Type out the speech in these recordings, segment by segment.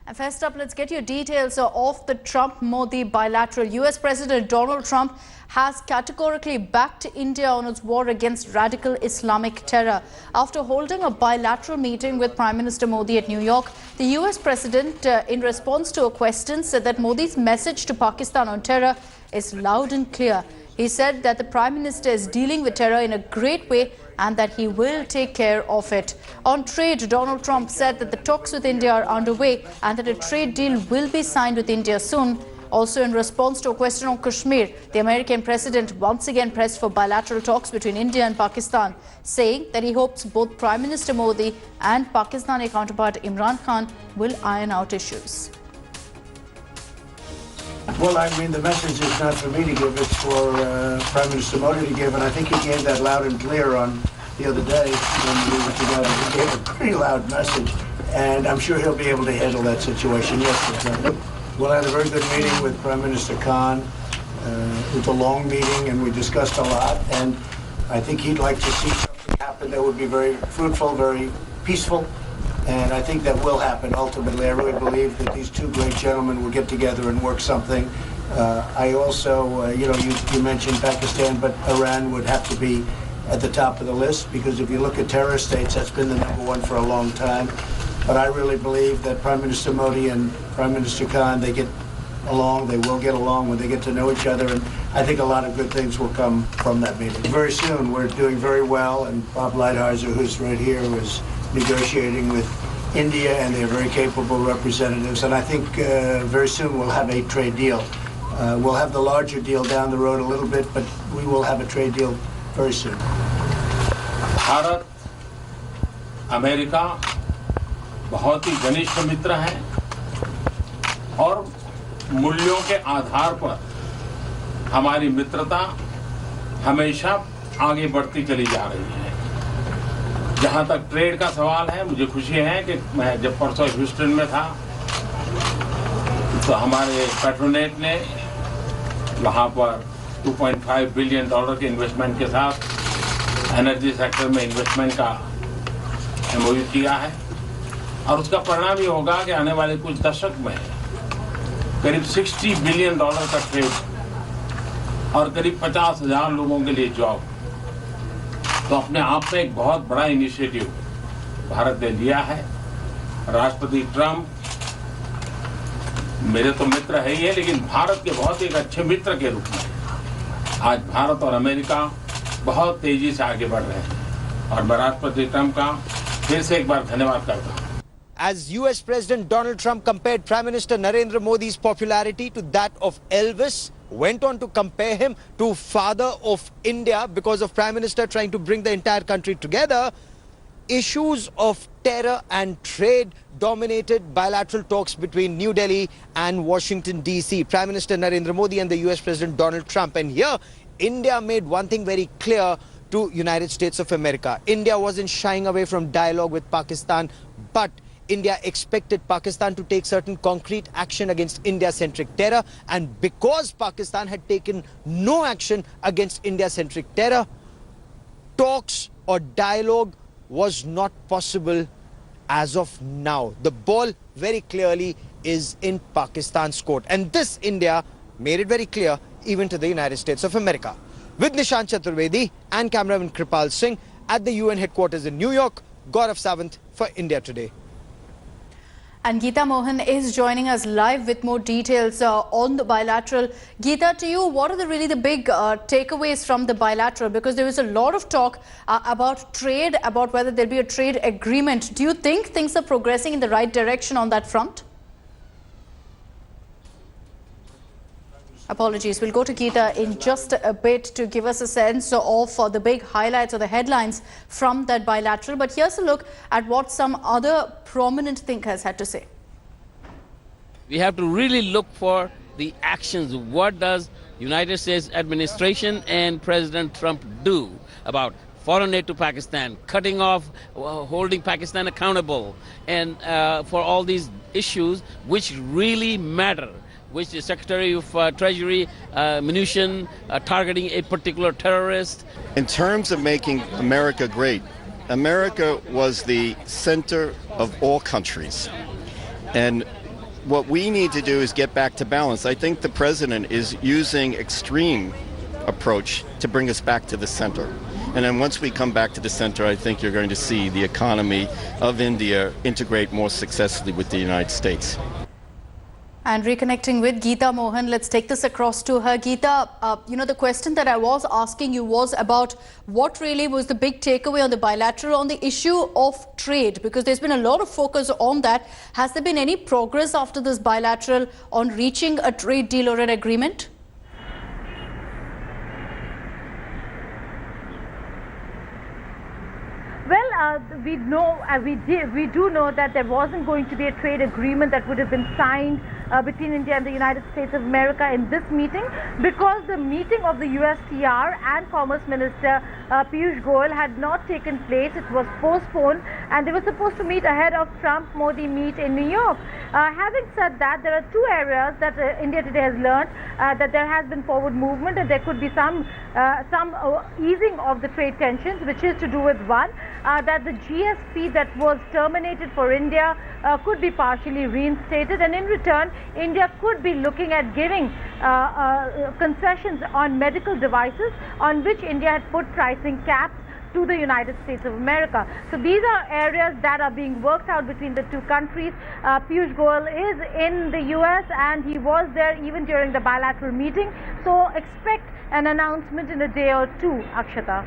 And first up, let's get your details of the Trump-Modi bilateral. US President Donald Trump has categorically backed India on its war against radical Islamic terror. After holding a bilateral meeting with Prime Minister Modi at New York, the US President, in response to a question, said that Modi's message to Pakistan on terror is loud and clear. He said that the Prime Minister is dealing with terror in a great way and that he will take care of it. On trade, Donald Trump said that the talks with India are underway and that a trade deal will be signed with India soon. Also, in response to a question on Kashmir, the American president once again pressed for bilateral talks between India and Pakistan, saying that he hopes both Prime Minister Modi and Pakistani counterpart Imran Khan will iron out issues. Well, I mean, the message is not for me to give, it's for Prime Minister Modi to give, and I think he gave that loud and clear on the other day when we were together. He gave a pretty loud message, and I'm sure he'll be able to handle that situation. Yes, well, I had a very good meeting with Prime Minister Khan. It was a long meeting, and we discussed a lot, and I think he'd like to see something happen that would be very fruitful, very peaceful. And I think that will happen ultimately. I really believe that these two great gentlemen will get together and work something. I also, you mentioned Pakistan, but Iran would have to be at the top of the list because if you look at terrorist states, that's been the number one for a long time. But I really believe that Prime Minister Modi and Prime Minister Khan, they get along, they will get along when they get to know each other. And I think a lot of good things will come from that meeting. Very soon, we're doing very well. And Bob Lighthizer, who's right here, is negotiating with India, and they're very capable representatives. And I think very soon we'll have a trade deal. We'll have the larger deal down the road a little bit, but we will have a trade deal very soon. Bharat, America बहुत ही घनिष्ठ मित्र हैं और मूल्यों के आधार पर हमारी मित्रता हमेशा आगे बढ़ती चली जा रही है। जहाँ तक ट्रेड का सवाल है, मुझे खुशी है कि मैं जब परसों ह्यूस्टन में था तो हमारे पेट्रोनेट ने वहाँ पर $2.5 बिलियन के इन्वेस्टमेंट के साथ एनर्जी सेक्टर में इन्वेस्टमेंट का एमओयू किया है और उसका परिणाम ये होगा कि आने वाले कुछ दशक में करीब $60 बिलियन का ट्रेड और करीब 50,000 लोगों के लिए जॉब। तो अपने आप में एक बहुत बड़ा इनिशिएटिव भारत ने लिया है। राष्ट्रपति ट्रम्प मेरे तो मित्र है ही है, लेकिन भारत के बहुत एक अच्छे मित्र के रूप में आज भारत और अमेरिका बहुत तेजी से आगे बढ़ रहे हैं और मैं राष्ट्रपति ट्रम्प का फिर से एक बार धन्यवाद करता हूँ। As US President Donald Trump compared Prime Minister Narendra Modi's popularity to that of Elvis, went on to compare him to father of India because of Prime Minister trying to bring the entire country together, issues of terror and trade dominated bilateral talks between New Delhi and Washington DC. Prime Minister Narendra Modi and the US President Donald Trump. And here, India made one thing very clear to United States of America. India wasn't shying away from dialogue with Pakistan, but India expected Pakistan to take certain concrete action against India-centric terror, and because Pakistan had taken no action against India-centric terror, talks or dialogue was not possible as of now. The ball very clearly is in Pakistan's court, and this India made it very clear even to the United States of America. With Nishant Chaturvedi and cameraman Kripal Singh at the UN headquarters in New York, Gaurav Sawant for India Today. And Geeta Mohan is joining us live with more details on the bilateral. Geeta, to you, what are really the big takeaways from the bilateral? Because there was a lot of talk about trade, about whether there'll be a trade agreement. Do you think things are progressing in the right direction on that front? Apologies. We'll go to Geeta in just a bit to give us a sense of the big highlights or the headlines from that bilateral. But here's a look at what some other prominent thinkers had to say. We have to really look for the actions. What does United States administration and President Trump do about foreign aid to Pakistan, cutting off, holding Pakistan accountable, and for all these issues which really matter, which the Secretary of Treasury, Mnuchin, targeting a particular terrorist. In terms of making America great, America was the center of all countries. And what we need to do is get back to balance. I think the president is using extreme approach to bring us back to the center. And then once we come back to the center, I think you're going to see the economy of India integrate more successfully with the United States. And reconnecting with Geeta Mohan, let's take this across to her. Geeta, the question that I was asking you was about what really was the big takeaway on the bilateral on the issue of trade, because there's been a lot of focus on that. Has there been any progress after this bilateral on reaching a trade deal or an agreement? Well, we do know that there wasn't going to be a trade agreement that would have been signed between India and the United States of America in this meeting, because the meeting of the USTR and Commerce Minister Piyush Goyal had not taken place. It was postponed, and they were supposed to meet ahead of Trump-Modi meet in New York. Having said that, there are two areas that India today has learned that there has been forward movement, and there could be some easing of the trade tensions, which is to do with one, that the GSP that was terminated for India could be partially reinstated, and in return India could be looking at giving concessions on medical devices on which India had put pricing caps to the United States of America. So these are areas that are being worked out between the two countries. Piyush Goyal is in the US, and he was there even during the bilateral meeting. So expect an announcement in a day or two, Akshata.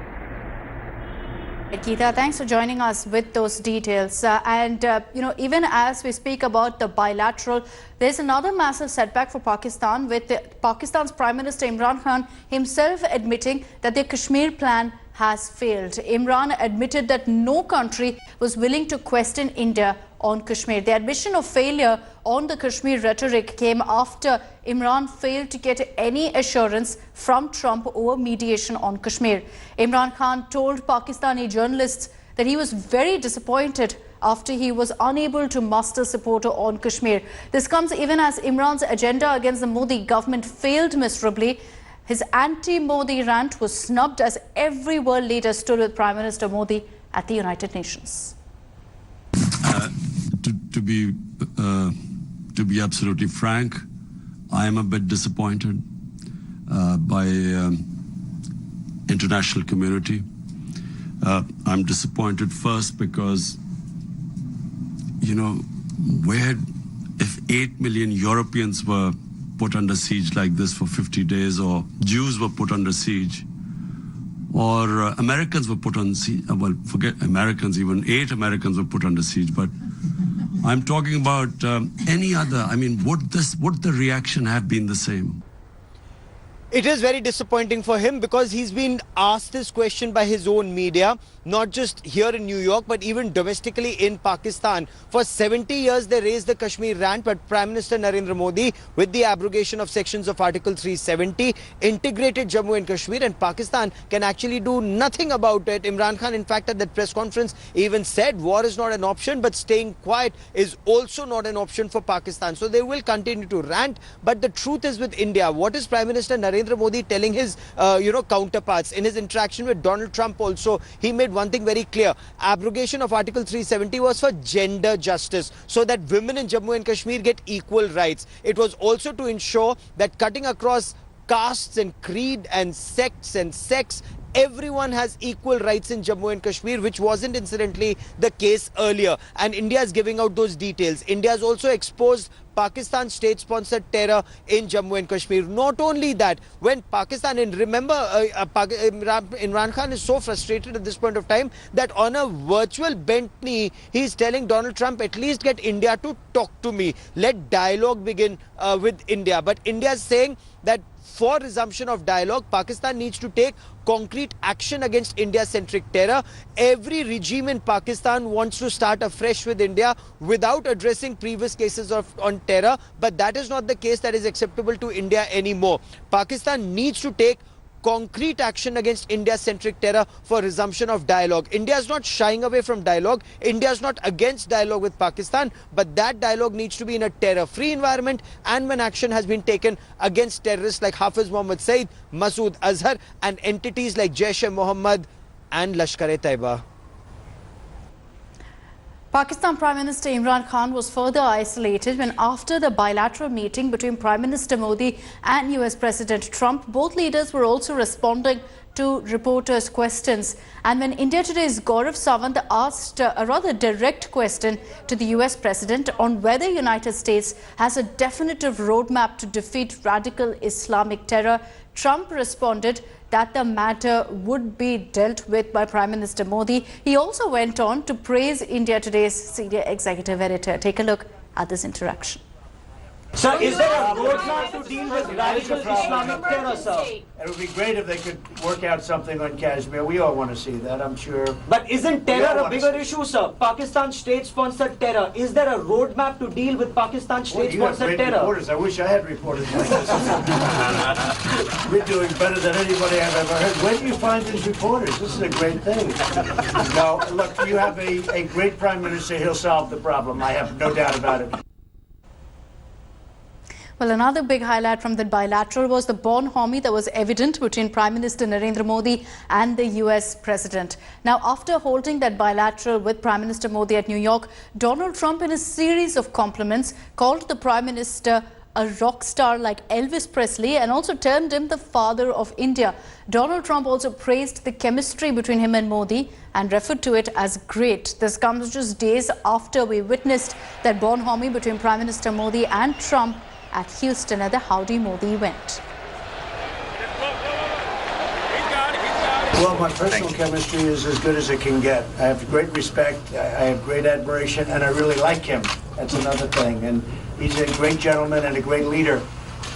Geeta, thanks for joining us with those details. Even as we speak about the bilateral, there's another massive setback for Pakistan, with Pakistan's Prime Minister Imran Khan himself admitting that their Kashmir plan has failed. Imran admitted that no country was willing to question India on Kashmir. The admission of failure on the Kashmir rhetoric came after Imran failed to get any assurance from Trump over mediation on Kashmir. Imran Khan told Pakistani journalists that he was very disappointed after he was unable to muster support on Kashmir. This comes even as Imran's agenda against the Modi government failed miserably. His anti-Modi rant was snubbed as every world leader stood with Prime Minister Modi at the United Nations. To be absolutely frank, I am a bit disappointed by international community. I'm disappointed first because, if 8 million Europeans were put under siege like this for 50 days, or Jews were put under siege, or Americans were put on siege, well, forget Americans, even 8 Americans were put under siege, but I'm talking about any other. I mean, would the reaction have been the same? It is very disappointing for him because he's been asked this question by his own media, not just here in New York, but even domestically in Pakistan. For 70 years, they raised the Kashmir rant, but Prime Minister Narendra Modi, with the abrogation of sections of Article 370, integrated Jammu and Kashmir, and Pakistan can actually do nothing about it. Imran Khan, in fact, at that press conference even said war is not an option, but staying quiet is also not an option for Pakistan. So they will continue to rant, but the truth is with India. What is Prime Minister Narendra Modi telling his counterparts? In his interaction with Donald Trump also, he made one thing very clear. Abrogation of Article 370 was for gender justice, so that women in Jammu and Kashmir get equal rights. It was also to ensure that cutting across castes and creed and sects and sex, everyone has equal rights in Jammu and Kashmir, which wasn't incidentally the case earlier. And India is giving out those details. India has also exposed Pakistan state-sponsored terror in Jammu and Kashmir. Not only that, when Pakistan, and remember, Imran Khan is so frustrated at this point of time that on a virtual bent knee, he's telling Donald Trump, at least get India to talk to me. Let dialogue begin with India. But India is saying that for resumption of dialogue, Pakistan needs to take concrete action against India-centric terror. Every regime in Pakistan wants to start afresh with India without addressing previous cases on terror, but that is not the case that is acceptable to India anymore. Pakistan needs to take concrete action against India-centric terror for resumption of dialogue. India is not shying away from dialogue. India is not against dialogue with Pakistan, but that dialogue needs to be in a terror-free environment, and when action has been taken against terrorists like Hafiz Mohammed Saeed, Masood Azhar, and entities like Jaish-e-Mohammed and Lashkar-e-Taiba. Pakistan Prime Minister Imran Khan was further isolated when, after the bilateral meeting between Prime Minister Modi and US President Trump, both leaders were also responding to reporters' questions. And when India Today's Gaurav Sawant asked a rather direct question to the US President on whether the United States has a definitive roadmap to defeat radical Islamic terror, Trump responded that the matter would be dealt with by Prime Minister Modi. He also went on to praise India Today's senior executive editor. Take a look at this interaction. Sir, is there a roadmap to deal with radical Islamic terror, sir? It would be great if they could work out something on Kashmir. We all want to see that, I'm sure. But isn't terror a bigger issue, sir? Pakistan state-sponsored terror. Is there a roadmap to deal with Pakistan state-sponsored terror? Reporters. I wish I had reporters like this. We're doing better than anybody I've ever heard. Where do you find these reporters? This is a great thing. No, look, you have a great Prime Minister. He'll solve the problem. I have no doubt about it. Well, another big highlight from the bilateral was the bonhomie that was evident between Prime Minister Narendra Modi and the US President. Now, after holding that bilateral with Prime Minister Modi at New York, Donald Trump, in a series of compliments, called the Prime Minister a rock star like Elvis Presley and also termed him the father of India. Donald Trump also praised the chemistry between him and Modi and referred to it as great. This comes just days after we witnessed that bonhomie between Prime Minister Modi and Trump at Houston at the Howdy Modi event. Well, my personal chemistry is as good as it can get. I have great respect, I have great admiration, and I really like him. That's another thing. And he's a great gentleman and a great leader.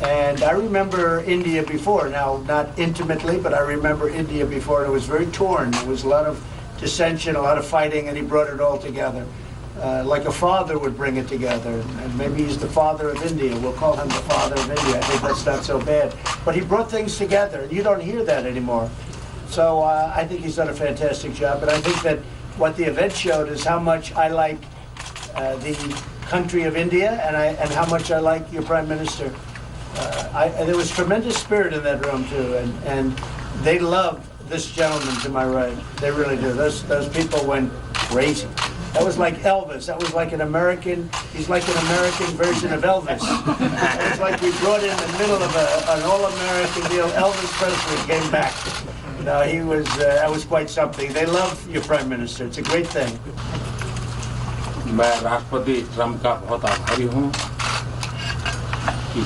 And I remember India before, now not intimately, but I remember India before, and it was very torn. There was a lot of dissension, a lot of fighting, and he brought it all together. Like a father would bring it together. And maybe he's the father of India. We'll call him the father of India. I think that's not so bad. But he brought things together. You don't hear that anymore. So I think he's done a fantastic job. And I think that what the event showed is how much I like the country of India and how much I like your Prime Minister. There was tremendous spirit in that room, too. And they love this gentleman to my right. They really do. Those people went crazy. That was like Elvis. That was like an American, he's like an American version of Elvis. It was like we brought in the middle of an all-American deal. Elvis Presley came back. No, that was quite something. They love your Prime Minister. It's a great thing. मैं राष्ट्रपति Trump का बहुत आभारी हूँ कि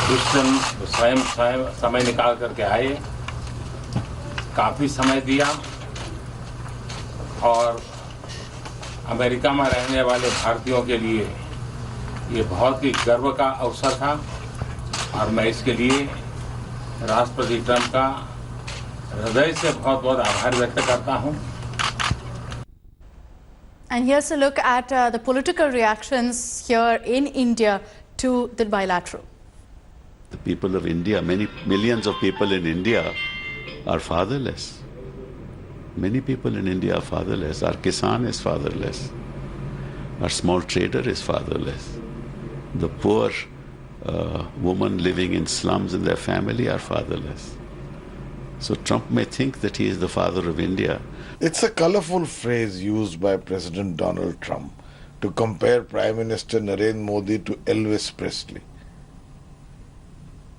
Houston स्वयं समय निकाल करके आए, काफी समय दिया और अमेरिका में रहने वाले भारतीयों के लिए ये बहुत ही गर्व का अवसर था और मैं इसके लिए राष्ट्रपति ट्रम्प का हृदय से बहुत-बहुत आभार व्यक्त करता हूं. And here's a look at the political reactions here in India to the bilateral. The people of India, many millions of people in India are fatherless. Many people in India are fatherless. Our Kisan is fatherless. Our small trader is fatherless. The poor woman living in slums in their family are fatherless. So Trump may think that he is the father of India. It's a colorful phrase used by President Donald Trump to compare Prime Minister Narendra Modi to Elvis Presley.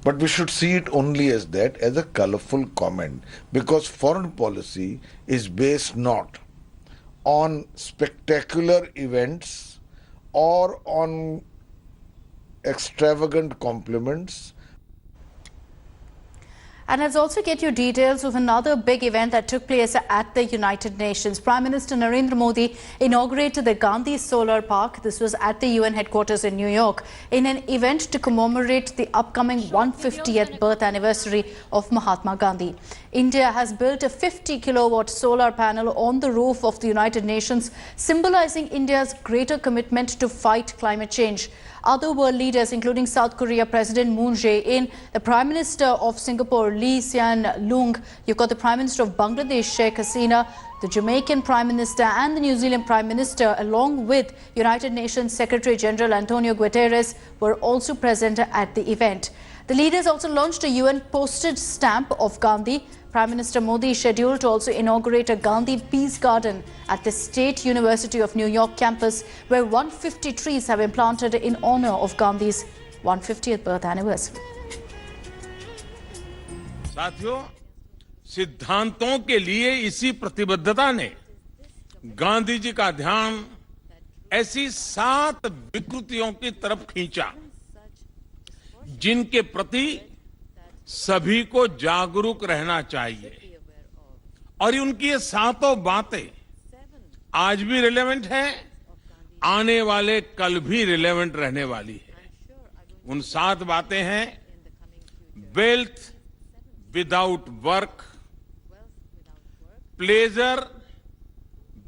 But we should see it only as that, as a colorful comment, because foreign policy is based not on spectacular events or on extravagant compliments. And let's also get you details of another big event that took place at the United Nations. Prime Minister Narendra Modi inaugurated the Gandhi Solar Park. This was at the UN headquarters in New York in an event to commemorate the upcoming 150th birth anniversary of Mahatma Gandhi. India has built a 50-kilowatt solar panel on the roof of the United Nations, symbolizing India's greater commitment to fight climate change. Other world leaders, including South Korea President Moon Jae-in, the Prime Minister of Singapore Lee Hsien Loong, you've got the Prime Minister of Bangladesh Sheikh Hasina, the Jamaican Prime Minister and the New Zealand Prime Minister, along with United Nations Secretary General Antonio Guterres, were also present at the event. The leaders also launched a UN postage stamp of Gandhi. Prime Minister Modi is scheduled to also inaugurate a Gandhi Peace Garden at the State University of New York campus, where 150 trees have been planted in honor of Gandhi's 150th birth anniversary. साथियों, सिद्धांतों के लिए इसी प्रतिबद्धता ने गांधी जी का ध्यान ऐसी 7 विकृतियों की तरफ खींचा जिनके प्रति सभी को जागरूक रहना चाहिए। और उनकी ये 7 बातें आज भी रिलेवेंट हैं, आने वाले कल भी रिलेवेंट रहने वाली है। उन 7 बातें हैं: wealth without work, pleasure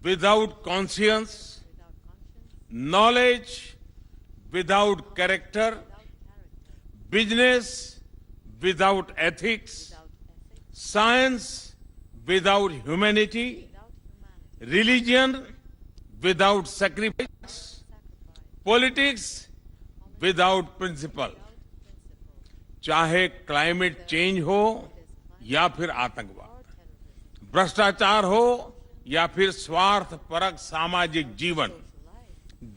without conscience, knowledge without character, business without ethics, science without humanity, religion without sacrifice, politics without principle. चाहे क्लाइमेट चेंज हो या फिर आतंकवाद, भ्रष्टाचार हो या फिर स्वार्थपरक सामाजिक जीवन,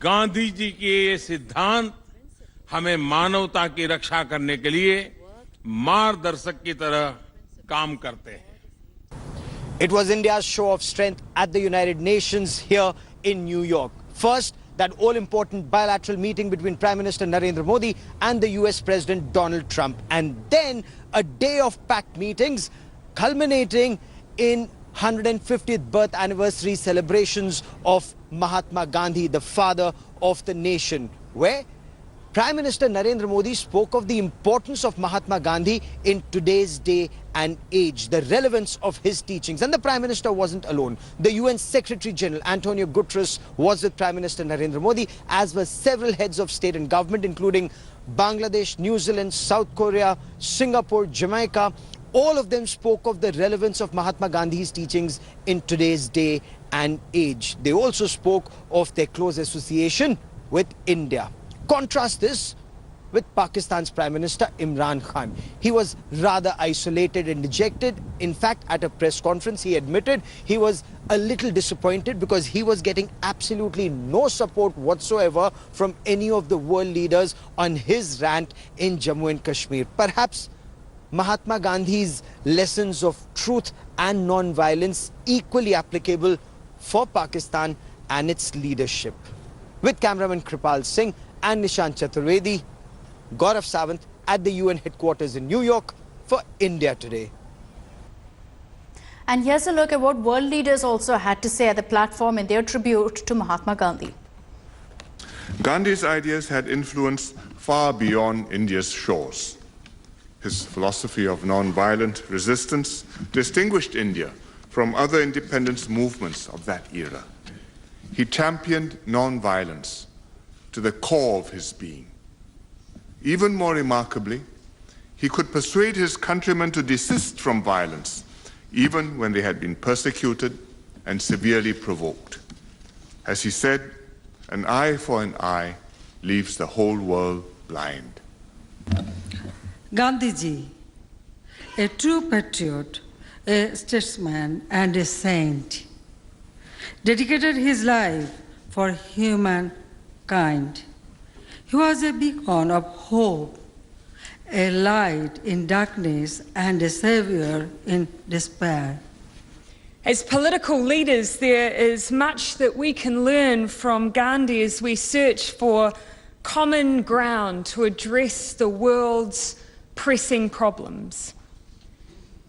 गांधी जी के ये सिद्धांत हमें मानवता की रक्षा करने के लिए मार्गदर्शक की तरह काम करते हैं। It was India's show of strength at the United Nations here in New York. First, that all-important bilateral meeting between Prime Minister Narendra Modi and the US President Donald Trump. And then a day of packed meetings culminating in 150th birth anniversary celebrations of Mahatma Gandhi, the father of the nation, where Prime Minister Narendra Modi spoke of the importance of Mahatma Gandhi in today's day and age, the relevance of his teachings. And the Prime Minister wasn't alone. The UN Secretary General Antonio Guterres was with Prime Minister Narendra Modi, as were several heads of state and government, including Bangladesh, New Zealand, South Korea, Singapore, Jamaica. All of them spoke of the relevance of Mahatma Gandhi's teachings in today's day and age. They also spoke of their close association with India. Contrast this with Pakistan's Prime Minister Imran Khan. He was rather isolated and dejected. In fact, at a press conference, he admitted he was a little disappointed because he was getting absolutely no support whatsoever from any of the world leaders on his rant in Jammu and Kashmir. Perhaps Mahatma Gandhi's lessons of truth and non-violence equally applicable for Pakistan and its leadership. With cameraman Kripal Singh and Nishant Chaturvedi, Gaurav Sawant at the UN headquarters in New York for India Today. And here's a look at what world leaders also had to say at the platform in their tribute to Mahatma Gandhi. Gandhi's ideas had influence far beyond India's shores. His philosophy of non-violent resistance distinguished India from other independence movements of that era. He championed non-violence to the core of his being. Even more remarkably, he could persuade his countrymen to desist from violence, even when they had been persecuted and severely provoked. As he said, an eye for an eye leaves the whole world blind. Gandhiji, a true patriot, a statesman and a saint, dedicated his life for humankind. He was a beacon of hope, a light in darkness and a savior in despair. As political leaders, there is much that we can learn from Gandhi as we search for common ground to address the world's pressing problems.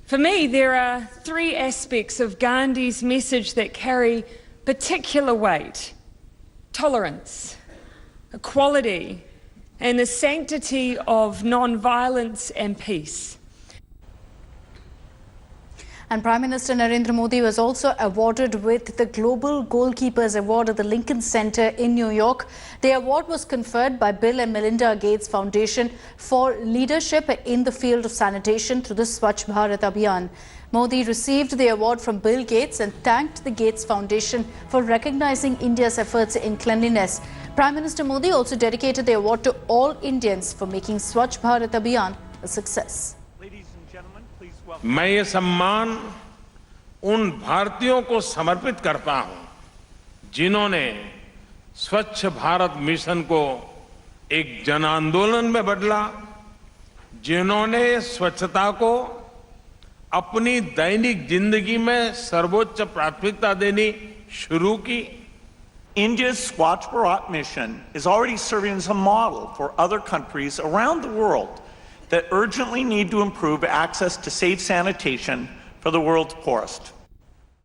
For me, there are 3 aspects of Gandhi's message that carry particular weight: tolerance, equality, and the sanctity of non-violence and peace. And Prime Minister Narendra Modi was also awarded with the Global Goalkeepers Award at the Lincoln Center in New York. The award was conferred by Bill and Melinda Gates Foundation for leadership in the field of sanitation through the Swachh Bharat Abhiyan. Modi received the award from Bill Gates and thanked the Gates Foundation for recognizing India's efforts in cleanliness. Prime Minister Modi also dedicated the award to all Indians for making Swachh Bharat Abhiyan a success. मैं ये सम्मान उन भारतीयों को समर्पित करता हूं जिन्होंने स्वच्छ भारत मिशन को एक जन आंदोलन में बदला, जिन्होंने स्वच्छता को अपनी दैनिक जिंदगी में सर्वोच्च प्राथमिकता देनी शुरू की। India's Swachh Bharat mission is already serving as a model for other countries around the world that urgently need to improve access to safe sanitation for the world's poorest.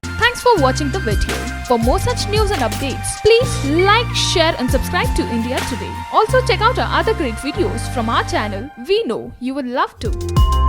Thanks for watching the video. For more such news and updates, please like, share and subscribe to India Today. Also check out our other great videos from our channel. We know you will love to.